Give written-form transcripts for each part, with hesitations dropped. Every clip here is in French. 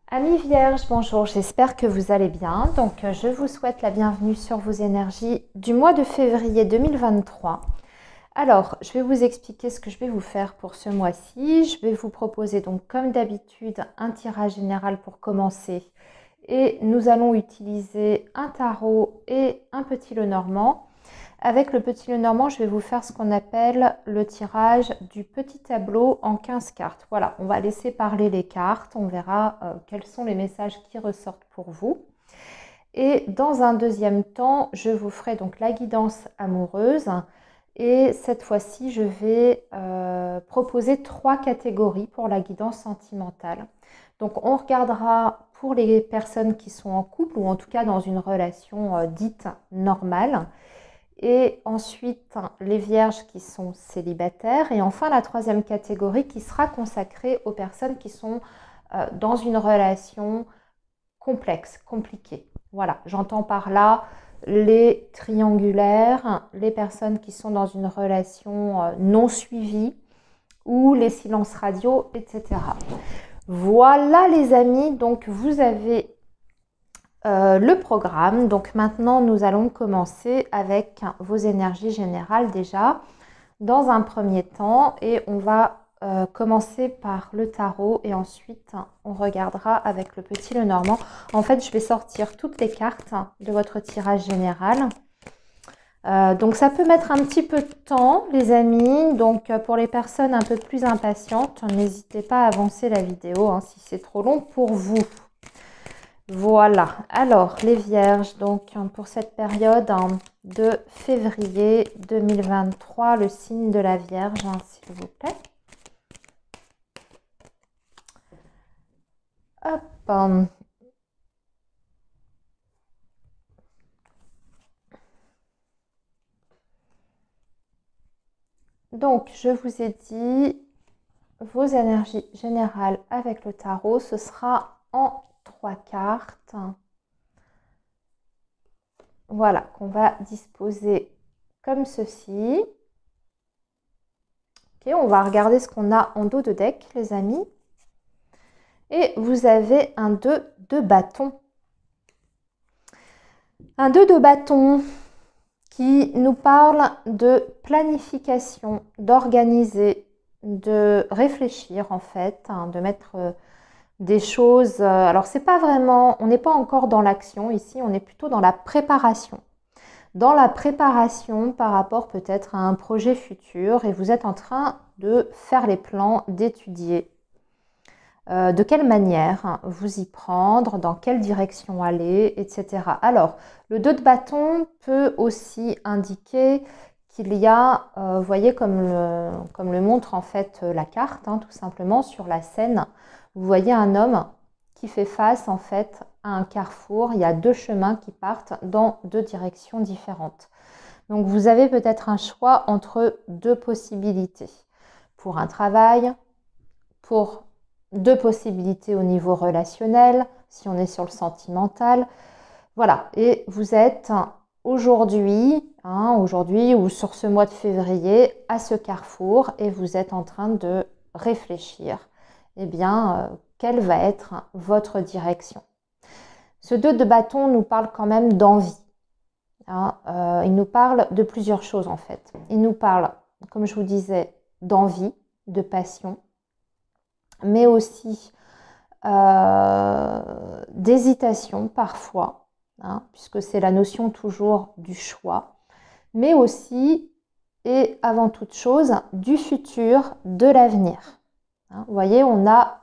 Amis Vierges, bonjour, j'espère que vous allez bien. Je vous souhaite la bienvenue sur vos énergies du mois de février 2023. Alors, je vais vous expliquer ce que je vais vous faire pour ce mois-ci. Je vais vous proposer donc, comme d'habitude, un tirage général pour commencer. Et nous allons utiliser un tarot et un petit Lenormand. Avec le petit Lenormand, je vais vous faire ce qu'on appelle le tirage du petit tableau en 15 cartes. Voilà, on va laisser parler les cartes, on verra quels sont les messages qui ressortent pour vous. Et dans un deuxième temps, je vous ferai donc la guidance amoureuse. Et cette fois-ci, je vais proposer 3 catégories pour la guidance sentimentale. Donc on regardera pour les personnes qui sont en couple ou en tout cas dans une relation dite normale. Et ensuite, les vierges qui sont célibataires. Et enfin, la troisième catégorie qui sera consacrée aux personnes qui sont dans une relation complexe, compliquée. Voilà, j'entends par là les triangulaires, les personnes qui sont dans une relation non suivie ou les silences radio, etc. Voilà les amis, donc vous avez le programme. Donc maintenant, nous allons commencer avec vos énergies générales déjà dans un premier temps et on va commencer par le tarot et ensuite on regardera avec le petit Lenormand. En fait, je vais sortir toutes les cartes de votre tirage général. Donc ça peut mettre un petit peu de temps les amis, donc pour les personnes un peu plus impatientes, n'hésitez pas à avancer la vidéo si c'est trop long pour vous. Voilà, alors les vierges, donc pour cette période de février 2023, le signe de la Vierge, s'il vous plaît. Hop. Donc, je vous ai dit, vos énergies générales avec le tarot, ce sera en 3 cartes. Voilà, qu'on va disposer comme ceci. Ok, on va regarder ce qu'on a en dos de deck, les amis. Et vous avez un 2 de bâton. Un 2 de bâton qui nous parle de planification, d'organiser, de réfléchir en fait, de mettre des choses. Alors c'est pas vraiment, on n'est pas encore dans l'action ici, on est plutôt dans la préparation. Dans la préparation par rapport peut-être à un projet futur et vous êtes en train de faire les plans, d'étudier de quelle manière vous y prendre, dans quelle direction aller, etc. Alors, le 2 de bâton peut aussi indiquer qu'il y a, vous voyez comme le montre en fait la carte, tout simplement sur la scène, vous voyez un homme qui fait face en fait à un carrefour. Il y a 2 chemins qui partent dans 2 directions différentes. Donc, vous avez peut-être un choix entre 2 possibilités. Pour un travail, pour 2 possibilités au niveau relationnel, si on est sur le sentimental. Voilà, et vous êtes aujourd'hui ou sur ce mois de février à ce carrefour et vous êtes en train de réfléchir. Eh bien, quelle va être votre direction? Ce 2 de bâton nous parle quand même d'envie. Il nous parle de plusieurs choses en fait. Il nous parle, comme je vous disais, d'envie, de passion, mais aussi d'hésitation parfois, puisque c'est la notion toujours du choix, mais aussi et avant toute chose du futur, de l'avenir. Vous voyez, on a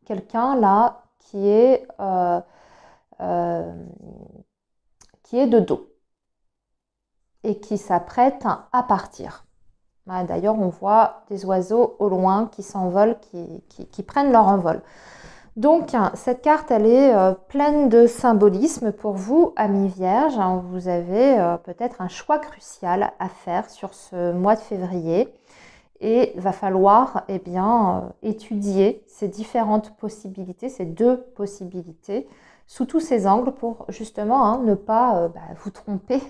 quelqu'un là qui est de dos et qui s'apprête à partir. D'ailleurs, on voit des oiseaux au loin qui s'envolent, qui prennent leur envol. Donc, cette carte, elle est pleine de symbolisme pour vous, amis vierges. Vous avez peut-être un choix crucial à faire sur ce mois de février. Et il va falloir étudier ces différentes possibilités, ces 2 possibilités, sous tous ces angles pour justement ne pas vous tromper,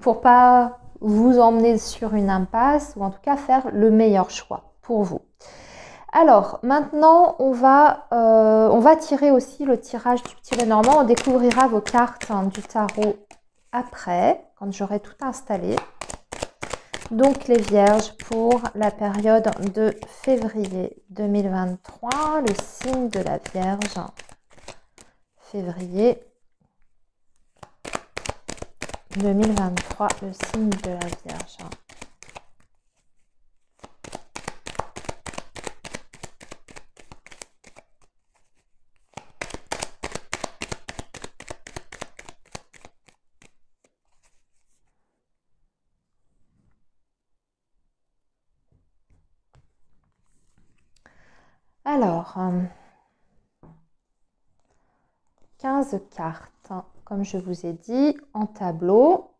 pour pas vous emmener sur une impasse ou en tout cas faire le meilleur choix pour vous. Alors, maintenant, on va tirer aussi le tirage du petit Lenormand. On découvrira vos cartes du tarot après, quand j'aurai tout installé. Donc, les Vierges pour la période de février 2023, le signe de la Vierge. Février 2023, le signe de la Vierge. Alors, 15 cartes, comme je vous ai dit, en tableau.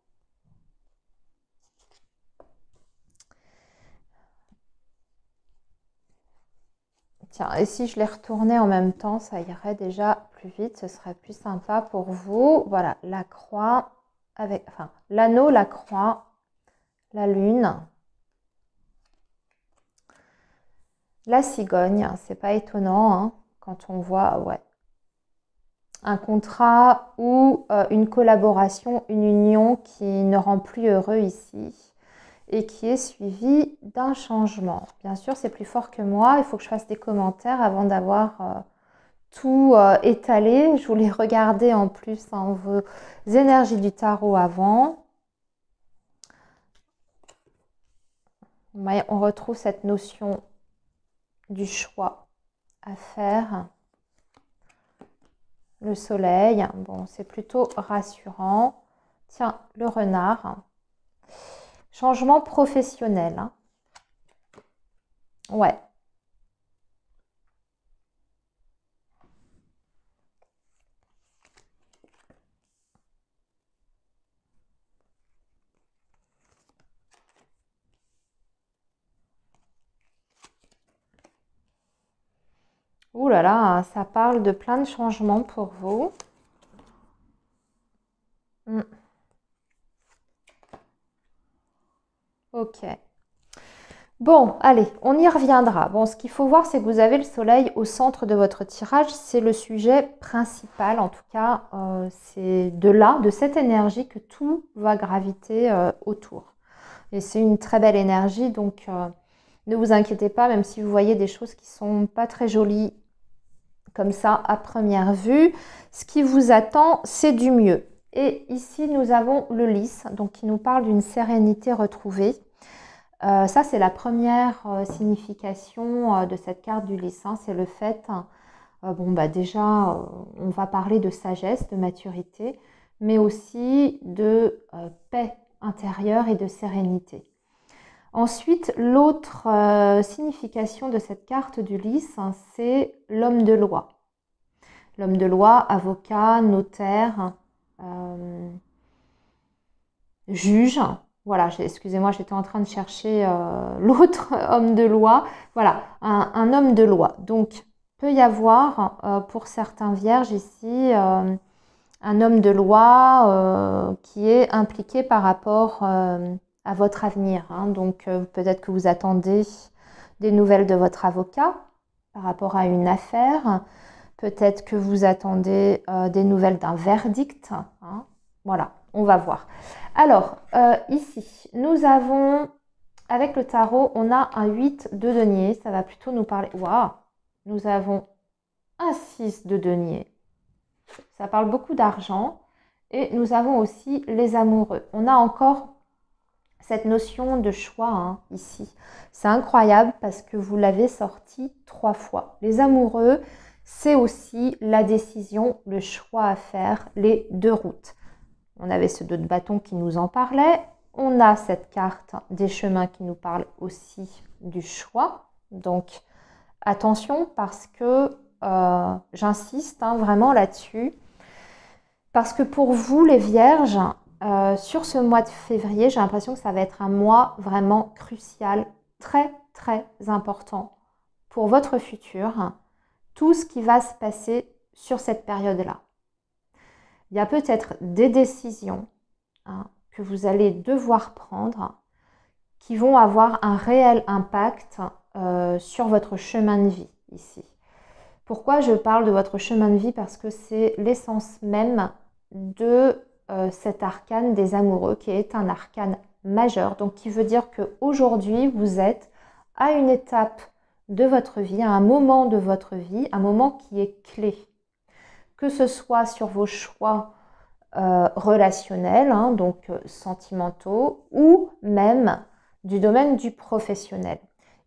Tiens, et si je les retournais en même temps, ça irait déjà plus vite, ce serait plus sympa pour vous. Voilà, la croix, avec, enfin, l'anneau, la croix, la lune, la cigogne, c'est pas étonnant hein, quand on voit, ouais, un contrat ou une collaboration, une union qui ne rend plus heureux ici et qui est suivi d'un changement. Bien sûr, c'est plus fort que moi. Il faut que je fasse des commentaires avant d'avoir tout étalé. Je voulais regarder en plus hein, vos énergies du tarot avant. On retrouve cette notion du choix à faire. Le soleil, bon, c'est plutôt rassurant. Tiens, le renard. Changement professionnel. Hein. Ouais. Ouh là là, ça parle de plein de changements pour vous. Ok. Bon, allez, on y reviendra. Bon, ce qu'il faut voir, c'est que vous avez le soleil au centre de votre tirage. C'est le sujet principal. En tout cas, c'est de là, de cette énergie que tout va graviter autour. Et c'est une très belle énergie, donc ne vous inquiétez pas, même si vous voyez des choses qui sont pas très jolies comme ça à première vue. Ce qui vous attend, c'est du mieux. Et ici, nous avons le lys, donc qui nous parle d'une sérénité retrouvée. Ça, c'est la première signification de cette carte du lys. Hein, c'est le fait, bon, bah déjà, on va parler de sagesse, de maturité, mais aussi de paix intérieure et de sérénité. Ensuite, l'autre signification de cette carte du lys, hein, c'est l'homme de loi. L'homme de loi, avocat, notaire, juge. Voilà, excusez-moi, j'étais en train de chercher l'autre homme de loi. Voilà, un homme de loi. Donc, peut y avoir pour certains vierges ici un homme de loi qui est impliqué par rapport à votre avenir. Hein. Donc, peut-être que vous attendez des nouvelles de votre avocat par rapport à une affaire. Peut-être que vous attendez des nouvelles d'un verdict. Hein. Voilà, on va voir. Alors, ici, nous avons, avec le tarot, on a un 8 de denier. Ça va plutôt nous parler... Waouh! Nous avons un 6 de denier. Ça parle beaucoup d'argent. Et nous avons aussi les amoureux. On a encore cette notion de choix hein, ici. C'est incroyable parce que vous l'avez sorti 3 fois. Les amoureux, c'est aussi la décision, le choix à faire, les 2 routes. On avait ce 2 de bâton qui nous en parlait. On a cette carte des chemins qui nous parle aussi du choix. Donc, attention parce que j'insiste hein, vraiment là-dessus. Parce que pour vous, les vierges, sur ce mois de février, j'ai l'impression que ça va être un mois vraiment crucial, très, très important pour votre futur. Tout ce qui va se passer sur cette période-là. Il y a peut-être des décisions hein, que vous allez devoir prendre qui vont avoir un réel impact sur votre chemin de vie ici. Pourquoi je parle de votre chemin de vie? Parce que c'est l'essence même de cet arcane des amoureux, qui est un arcane majeur, donc qui veut dire qu'aujourd'hui, vous êtes à une étape de votre vie, à un moment de votre vie, un moment qui est clé. Que ce soit sur vos choix relationnels, hein, donc sentimentaux, ou même du domaine du professionnel.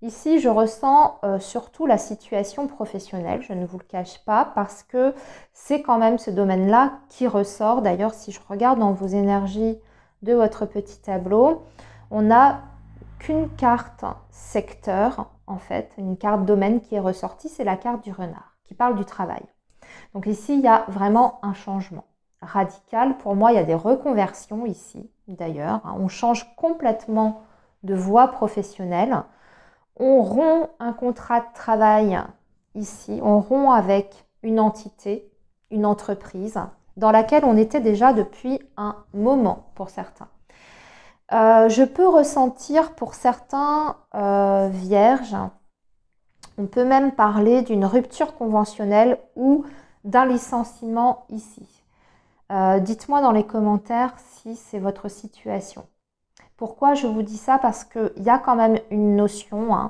Ici, je ressens surtout la situation professionnelle, je ne vous le cache pas, parce que c'est quand même ce domaine-là qui ressort. D'ailleurs, si je regarde dans vos énergies de votre petit tableau, on n'a qu'une carte secteur, en fait, une carte domaine qui est ressortie, c'est la carte du renard, qui parle du travail. Donc ici, il y a vraiment un changement radical. Pour moi, il y a des reconversions ici, d'ailleurs. On change complètement de voie professionnelle. On rompt un contrat de travail ici. On rompt avec une entité, une entreprise, dans laquelle on était déjà depuis un moment pour certains. Je peux ressentir pour certains vierges, on peut même parler d'une rupture conventionnelle ou d'un licenciement ici. Dites-moi dans les commentaires si c'est votre situation. Pourquoi je vous dis ça? Parce qu'il y a quand même une notion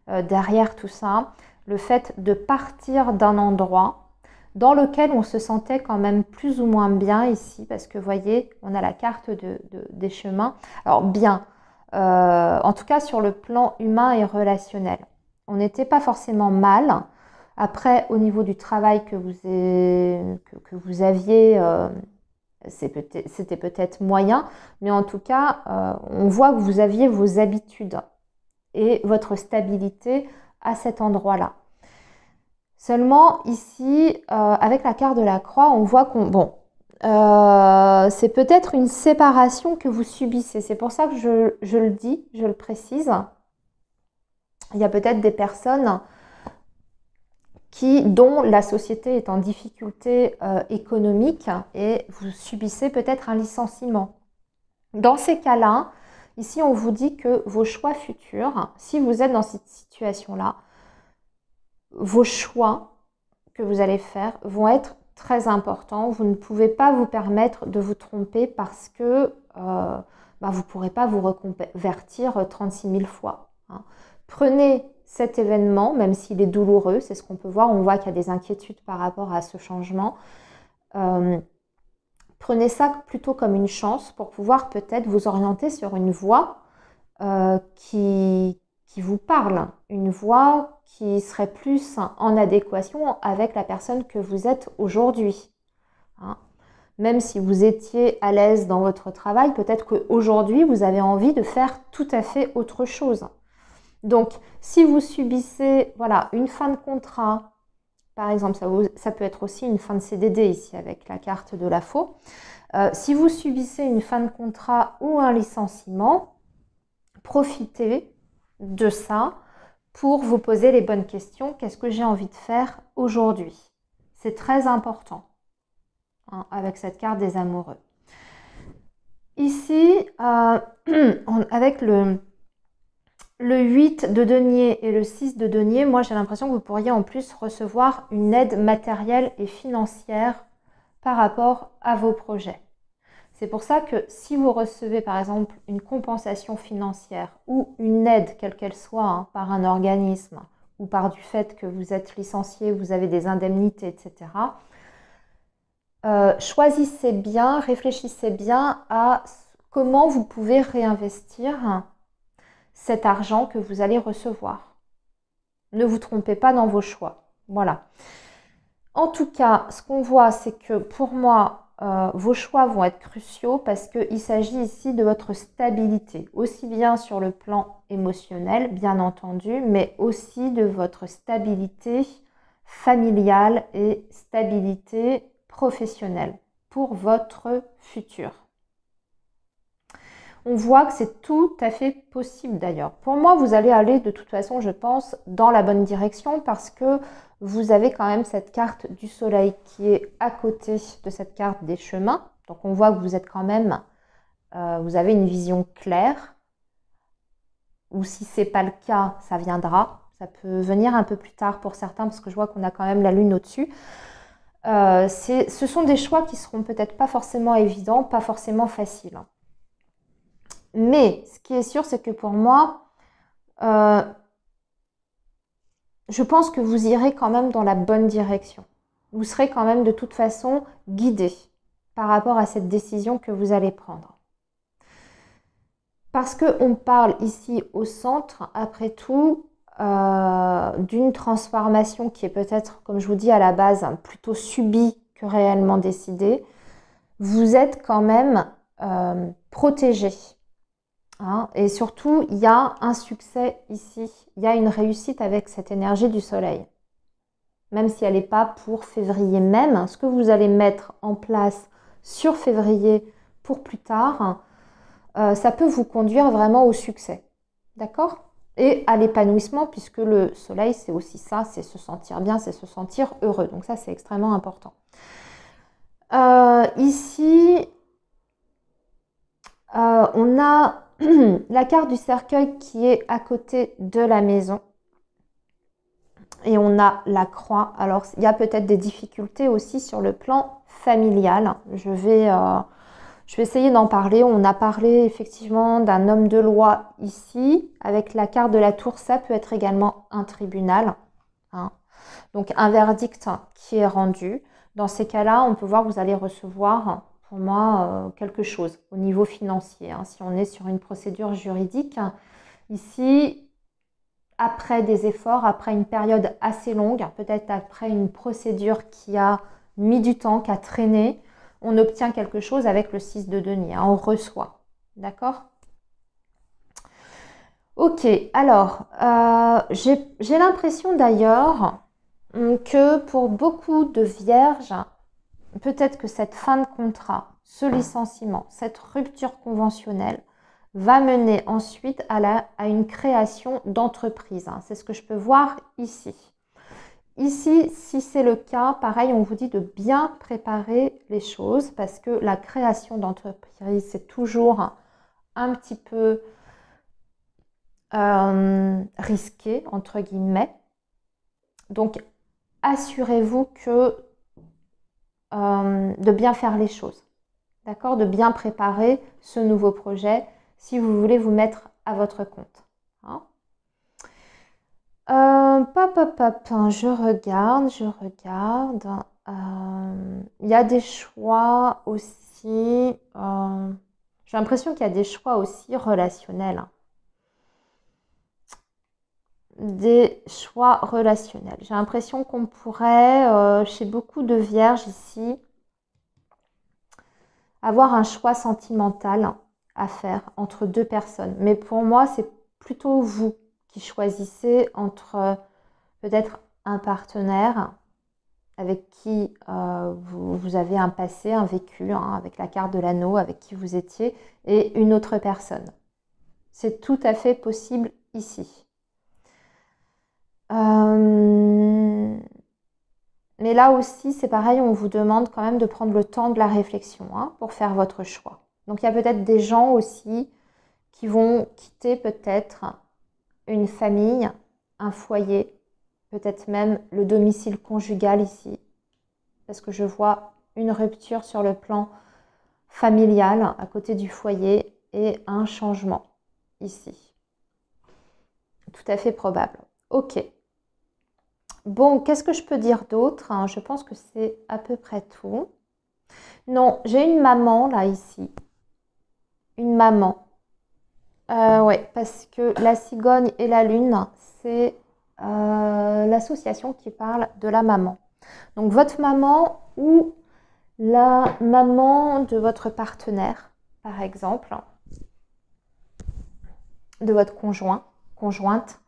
derrière tout ça, le fait de partir d'un endroit dans lequel on se sentait quand même plus ou moins bien ici, parce que vous voyez, on a la carte des chemins. Alors bien, en tout cas sur le plan humain et relationnel. On n'était pas forcément mal. Après, au niveau du travail que vous aviez, c'était peut-être moyen, mais en tout cas, on voit que vous aviez vos habitudes et votre stabilité à cet endroit-là. Seulement ici, avec la carte de la croix, on voit c'est peut-être une séparation que vous subissez. C'est pour ça que je le dis, je le précise. Il y a peut-être des personnes dont la société est en difficulté économique et vous subissez peut-être un licenciement. Dans ces cas-là, ici on vous dit que vos choix futurs, si vous êtes dans cette situation-là, vos choix que vous allez faire vont être très importants. Vous ne pouvez pas vous permettre de vous tromper parce que vous ne pourrez pas vous reconvertir 36 000 fois. Hein. Prenez cet événement, même s'il est douloureux, c'est ce qu'on peut voir, on voit qu'il y a des inquiétudes par rapport à ce changement. Prenez ça plutôt comme une chance pour pouvoir peut-être vous orienter sur une voie qui vous parle, une voie qui serait plus en adéquation avec la personne que vous êtes aujourd'hui. Hein. Même si vous étiez à l'aise dans votre travail, peut-être qu'aujourd'hui, vous avez envie de faire tout à fait autre chose. Donc, si vous subissez une fin de contrat, par exemple, ça peut être aussi une fin de CDD ici avec la carte de la faux. Si vous subissez une fin de contrat ou un licenciement, profitez de ça pour vous poser les bonnes questions. Qu'est-ce que j'ai envie de faire aujourd'hui? C'est très important avec cette carte des amoureux. Ici, avec le 8 de denier et le 6 de denier, moi j'ai l'impression que vous pourriez en plus recevoir une aide matérielle et financière par rapport à vos projets. C'est pour ça que si vous recevez par exemple une compensation financière ou une aide, quelle qu'elle soit, par un organisme ou par du fait que vous êtes licencié, vous avez des indemnités, etc., choisissez bien, réfléchissez bien à comment vous pouvez réinvestir cet argent que vous allez recevoir. Ne vous trompez pas dans vos choix. Voilà. En tout cas, ce qu'on voit, c'est que pour moi, vos choix vont être cruciaux parce qu'il s'agit ici de votre stabilité, aussi bien sur le plan émotionnel, bien entendu, mais aussi de votre stabilité familiale et stabilité professionnelle pour votre futur. On voit que c'est tout à fait possible d'ailleurs. Pour moi, vous allez aller de toute façon, je pense, dans la bonne direction parce que vous avez quand même cette carte du soleil qui est à côté de cette carte des chemins. Donc on voit que vous êtes quand même, vous avez une vision claire. ou si ce n'est pas le cas, ça viendra. Ça peut venir un peu plus tard pour certains parce que je vois qu'on a quand même la lune au-dessus. Ce sont des choix qui seront peut-être pas forcément évidents, pas forcément faciles. Mais ce qui est sûr, c'est que pour moi, je pense que vous irez quand même dans la bonne direction. Vous serez quand même de toute façon guidé par rapport à cette décision que vous allez prendre. Parce qu'on parle ici au centre, après tout, d'une transformation qui est peut-être, comme je vous dis à la base, plutôt subie que réellement décidée. Vous êtes quand même protégé. Hein, et surtout, il y a un succès ici. Il y a une réussite avec cette énergie du soleil. Même si elle n'est pas pour février même, ce que vous allez mettre en place sur février pour plus tard, ça peut vous conduire vraiment au succès. D'accord ? Et à l'épanouissement, puisque le soleil, c'est aussi ça, c'est se sentir bien, c'est se sentir heureux. Donc ça, c'est extrêmement important. Ici, on a la carte du cercueil qui est à côté de la maison. Et on a la croix. Alors, il y a peut-être des difficultés aussi sur le plan familial. Je vais essayer d'en parler. On a parlé effectivement d'un homme de loi ici. Avec la carte de la tour, ça peut être également un tribunal. Hein. Donc, un verdict qui est rendu. Dans ces cas-là, on peut voir que vous allez recevoir, pour moi, quelque chose au niveau financier. Hein. Si on est sur une procédure juridique, ici, après des efforts, après une période assez longue, peut-être après une procédure qui a mis du temps, qui a traîné, on obtient quelque chose avec le 6 de denier, hein, on reçoit. D'accord ? Ok, alors, j'ai l'impression d'ailleurs que pour beaucoup de vierges, peut-être que cette fin de contrat, ce licenciement, cette rupture conventionnelle, va mener ensuite à une création d'entreprise. Hein. C'est ce que je peux voir ici. Ici, si c'est le cas, pareil, on vous dit de bien préparer les choses parce que la création d'entreprise, c'est toujours un petit peu risqué, entre guillemets. Donc, assurez-vous que de bien faire les choses. D'accord ? De bien préparer ce nouveau projet si vous voulez vous mettre à votre compte. Hein. Je regarde. Il y a des choix aussi. J'ai l'impression qu'il y a des choix aussi relationnels. Hein. Des choix relationnels. J'ai l'impression qu'on pourrait, chez beaucoup de vierges ici, avoir un choix sentimental à faire entre deux personnes. Mais pour moi, c'est plutôt vous qui choisissez entre peut-être un partenaire avec qui vous avez un passé, un vécu, hein, avec la carte de l'anneau, avec qui vous étiez, et une autre personne. C'est tout à fait possible ici. Mais là aussi, c'est pareil, on vous demande quand même de prendre le temps de la réflexion hein, pour faire votre choix. Donc, il y a peut-être des gens aussi qui vont quitter peut-être une famille, un foyer, peut-être même le domicile conjugal ici. Parce que je vois une rupture sur le plan familial à côté du foyer et un changement ici. Tout à fait probable. Ok. Bon, qu'est-ce que je peux dire d'autre hein? Je pense que c'est à peu près tout. Non, j'ai une maman là ici. Une maman. Ouais, parce que la cigogne et la lune, c'est l'association qui parle de la maman. Donc votre maman ou la maman de votre partenaire, par exemple, de votre conjoint, conjointe,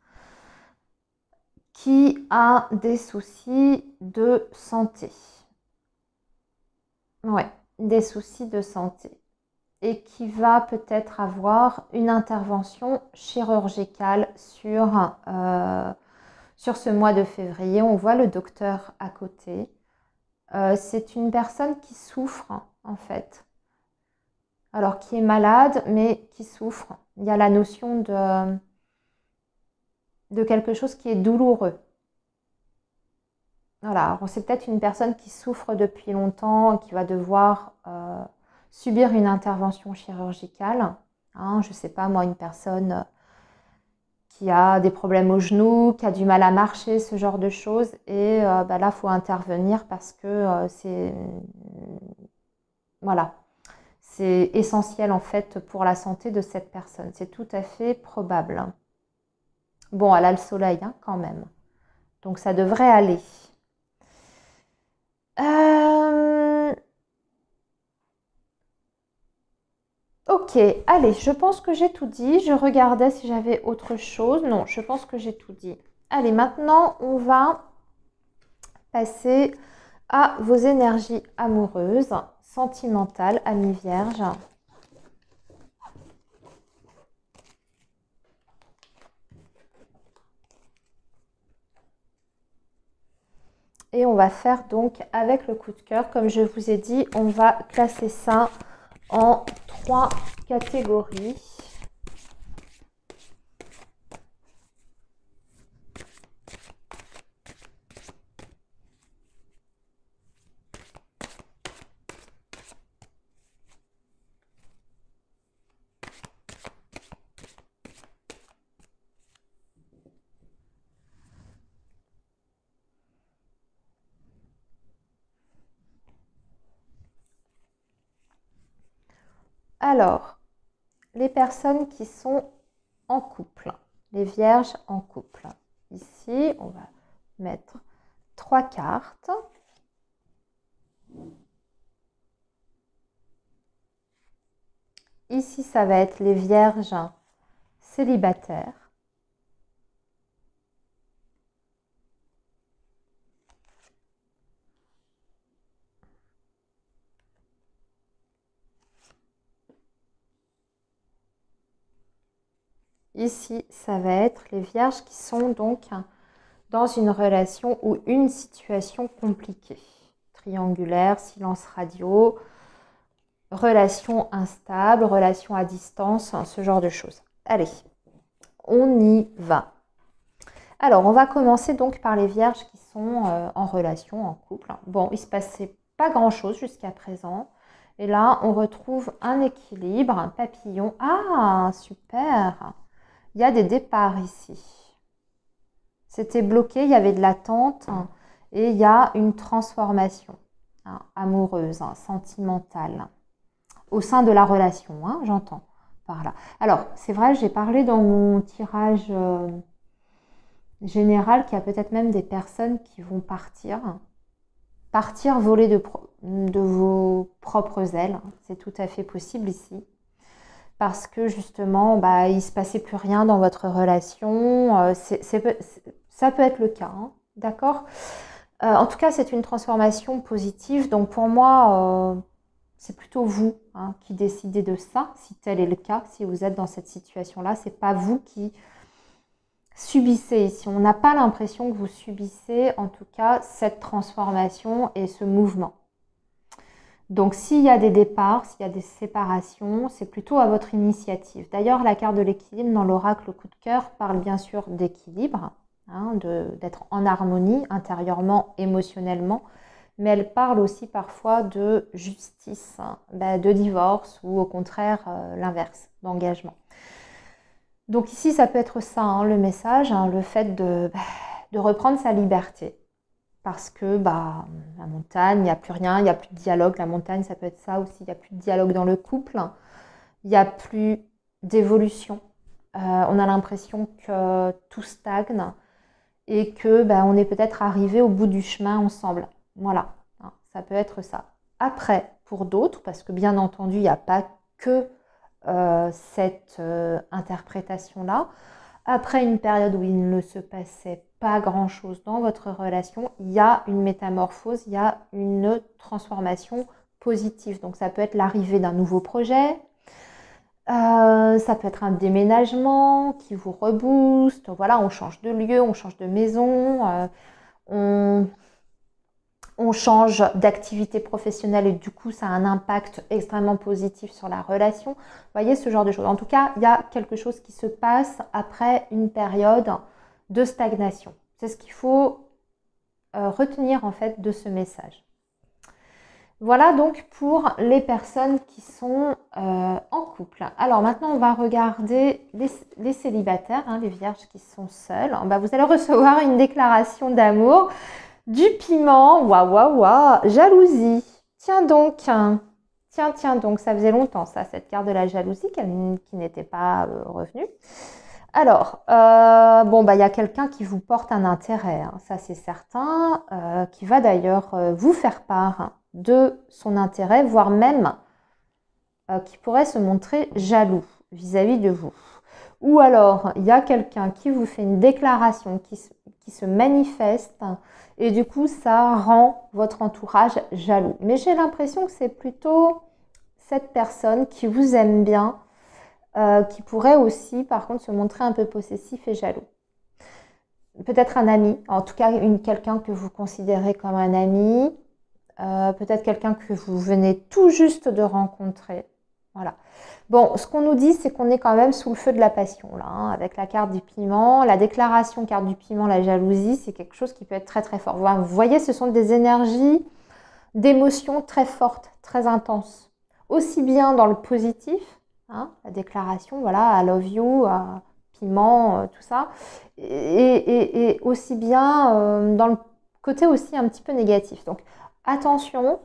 qui a des soucis de santé. Ouais, des soucis de santé. Et qui va peut-être avoir une intervention chirurgicale sur ce mois de février. On voit le docteur à côté. C'est une personne qui souffre, en fait. Alors, qui est malade, mais qui souffre. Il y a la notion de de quelque chose qui est douloureux. Voilà, c'est peut-être une personne qui souffre depuis longtemps, qui va devoir subir une intervention chirurgicale. Hein, je ne sais pas, moi, une personne qui a des problèmes au genou, qui a du mal à marcher, ce genre de choses. Et là, il faut intervenir parce que voilà, c'est essentiel en fait pour la santé de cette personne. C'est tout à fait probable. Bon, elle a le soleil hein, quand même. Donc ça devrait aller. Ok, allez, je pense que j'ai tout dit. Je regardais si j'avais autre chose. Non, je pense que j'ai tout dit. Allez, maintenant, on va passer à vos énergies amoureuses, sentimentales, amis vierges. Et on va faire donc avec le coup de cœur, comme je vous ai dit, on va classer ça en 3 catégories. Alors, les personnes qui sont en couple, les vierges en couple. Ici, on va mettre 3 cartes. Ici, ça va être les vierges célibataires. Ici, ça va être les vierges qui sont donc dans une relation ou une situation compliquée. Triangulaire, silence radio, relation instable, relation à distance, ce genre de choses. Allez, on y va. Alors, on va commencer donc par les vierges qui sont en relation, en couple. Bon, il ne se passait pas grand-chose jusqu'à présent. Et là, on retrouve un équilibre, un papillon. Ah, super! Il y a des départs ici. C'était bloqué, il y avait de l'attente et il y a une transformation hein, amoureuse, hein, sentimentale, au sein de la relation, hein, j'entends par là. Alors, c'est vrai, j'ai parlé dans mon tirage général qu'il y a peut-être même des personnes qui vont partir voler de vos propres ailes. C'est tout à fait possible ici. Parce que justement, il ne se passait plus rien dans votre relation. Ça peut être le cas, hein, d'accord? En tout cas, c'est une transformation positive. Donc pour moi, c'est plutôt vous hein, qui décidez de ça, si tel est le cas, si vous êtes dans cette situation-là. Ce n'est pas vous qui subissez ici. On n'a pas l'impression que vous subissez, en tout cas, cette transformation et ce mouvement. Donc, s'il y a des départs, s'il y a des séparations, c'est plutôt à votre initiative. D'ailleurs, la carte de l'équilibre dans l'oracle coup de cœur parle bien sûr d'équilibre, hein, d'être en harmonie intérieurement, émotionnellement, mais elle parle aussi parfois de justice, hein, de divorce ou au contraire l'inverse, d'engagement. Donc ici, ça peut être ça, hein, le message, hein, le fait de reprendre sa liberté. Parce que la montagne, il n'y a plus rien, il n'y a plus de dialogue. La montagne, ça peut être ça aussi, il n'y a plus de dialogue dans le couple. Il n'y a plus d'évolution. On a l'impression que tout stagne et que on est peut-être arrivé au bout du chemin ensemble. Voilà, hein, ça peut être ça. Après, pour d'autres, parce que bien entendu, il n'y a pas que cette interprétation-là, après une période où il ne se passait pas grand-chose dans votre relation, il y a une métamorphose, il y a une transformation positive. Donc ça peut être l'arrivée d'un nouveau projet, ça peut être un déménagement qui vous rebooste. Voilà, on change de lieu, on change de maison, on change d'activité professionnelle et du coup ça a un impact extrêmement positif sur la relation. Vous voyez ce genre de choses. En tout cas, il y a quelque chose qui se passe après une période de stagnation. C'est ce qu'il faut retenir en fait de ce message. Voilà donc pour les personnes qui sont en couple. Alors maintenant, on va regarder les célibataires, hein, les vierges qui sont seules. Vous allez recevoir une déclaration d'amour, du piment, waouh, waouh, waouh, jalousie. Tiens donc, tiens donc, ça faisait longtemps ça, cette carte de la jalousie qui n'était pas revenue. Alors, il y a quelqu'un qui vous porte un intérêt, hein, ça c'est certain, qui va d'ailleurs vous faire part de son intérêt, voire même qui pourrait se montrer jaloux vis-à-vis de vous. Ou alors, il y a quelqu'un qui vous fait une déclaration qui se manifeste et du coup, ça rend votre entourage jaloux. Mais j'ai l'impression que c'est plutôt cette personne qui vous aime bien, qui pourrait aussi, par contre, se montrer un peu possessif et jaloux. Peut-être un ami, en tout cas quelqu'un que vous considérez comme un ami, peut-être quelqu'un que vous venez tout juste de rencontrer. Voilà. Bon, ce qu'on nous dit, c'est qu'on est quand même sous le feu de la passion, là, hein, avec la carte du piment. La déclaration carte du piment, la jalousie, c'est quelque chose qui peut être très très fort. Vous voyez, ce sont des énergies d'émotions très fortes, très intenses. Aussi bien dans le positif, hein, la déclaration, voilà, I love you, piment, tout ça, et aussi bien dans le côté aussi un petit peu négatif. Donc, attention,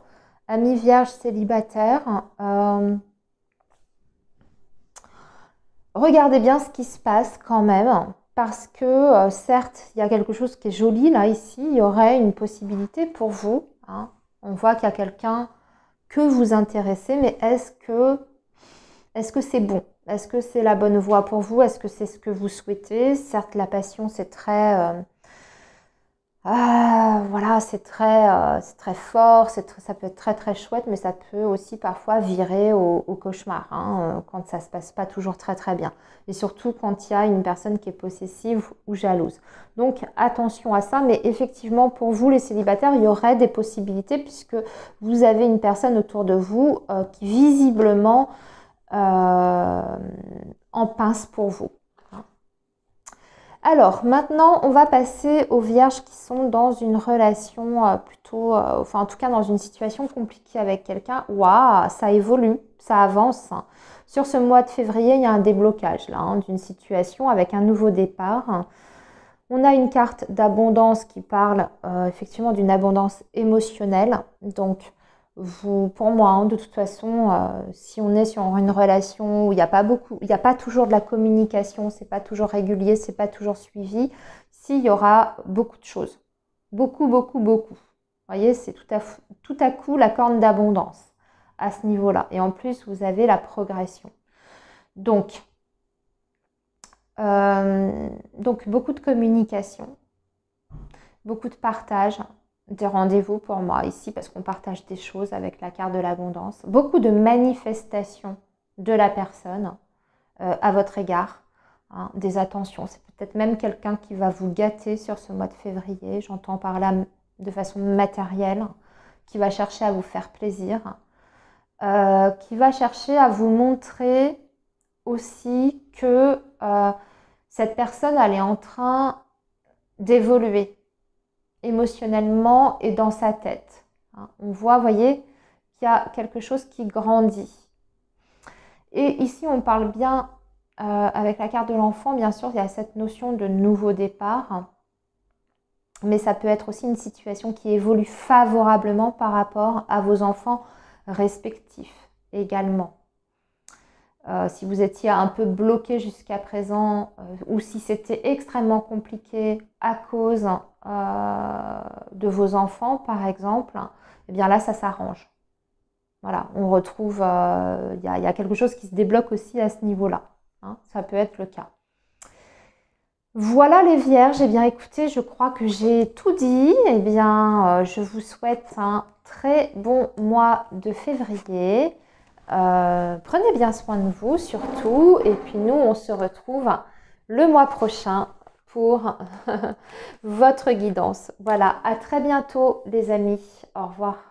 amis vierges célibataires, regardez bien ce qui se passe quand même, parce que certes, il y a quelque chose qui est joli là, ici, il y aurait une possibilité pour vous, hein. On voit qu'il y a quelqu'un que vous intéressez, mais est-ce que c'est bon? Est-ce que c'est la bonne voie pour vous? Est-ce que c'est ce que vous souhaitez? Certes, la passion, c'est très... voilà, c'est très fort, ça peut être très très chouette, mais ça peut aussi parfois virer au cauchemar, hein, quand ça se passe pas toujours très très bien. Et surtout quand il y a une personne qui est possessive ou jalouse. Donc attention à ça, mais effectivement pour vous les célibataires, il y aurait des possibilités puisque vous avez une personne autour de vous qui visiblement en pince pour vous. Alors, maintenant, on va passer aux vierges qui sont dans une relation plutôt, enfin en tout cas dans une situation compliquée avec quelqu'un. Waouh, ça évolue, ça avance. Sur ce mois de février, il y a un déblocage là, hein, d'une situation avec un nouveau départ. On a une carte d'abondance qui parle effectivement d'une abondance émotionnelle. Donc, pour moi, hein, de toute façon, si on est sur une relation où il n'y a pas toujours de la communication, c'est pas toujours régulier, c'est pas toujours suivi, il y aura beaucoup de choses. Beaucoup, beaucoup, beaucoup. Vous voyez, c'est tout à coup la corne d'abondance à ce niveau-là. Et en plus, vous avez la progression. Donc beaucoup de communication, beaucoup de partage, des rendez-vous pour moi ici parce qu'on partage des choses avec la carte de l'abondance. Beaucoup de manifestations de la personne à votre égard, hein, des attentions. C'est peut-être même quelqu'un qui va vous gâter sur ce mois de février. J'entends par là de façon matérielle, qui va chercher à vous faire plaisir, qui va chercher à vous montrer aussi que cette personne, elle est en train d'évoluer émotionnellement et dans sa tête. On voit, vous voyez, qu'il y a quelque chose qui grandit. Et ici, on parle bien, avec la carte de l'enfant, bien sûr, il y a cette notion de nouveau départ. Mais ça peut être aussi une situation qui évolue favorablement par rapport à vos enfants respectifs également. Si vous étiez un peu bloqué jusqu'à présent ou si c'était extrêmement compliqué à cause de vos enfants, par exemple, eh bien là, ça s'arrange. Voilà, on retrouve, il y a quelque chose qui se débloque aussi à ce niveau-là. Hein, ça peut être le cas. Voilà les vierges, eh bien écoutez, je crois que j'ai tout dit. Eh bien, je vous souhaite un très bon mois de février. Prenez bien soin de vous surtout. Et puis nous, on se retrouve le mois prochain pour votre guidance. Voilà, à très bientôt les amis. Au revoir.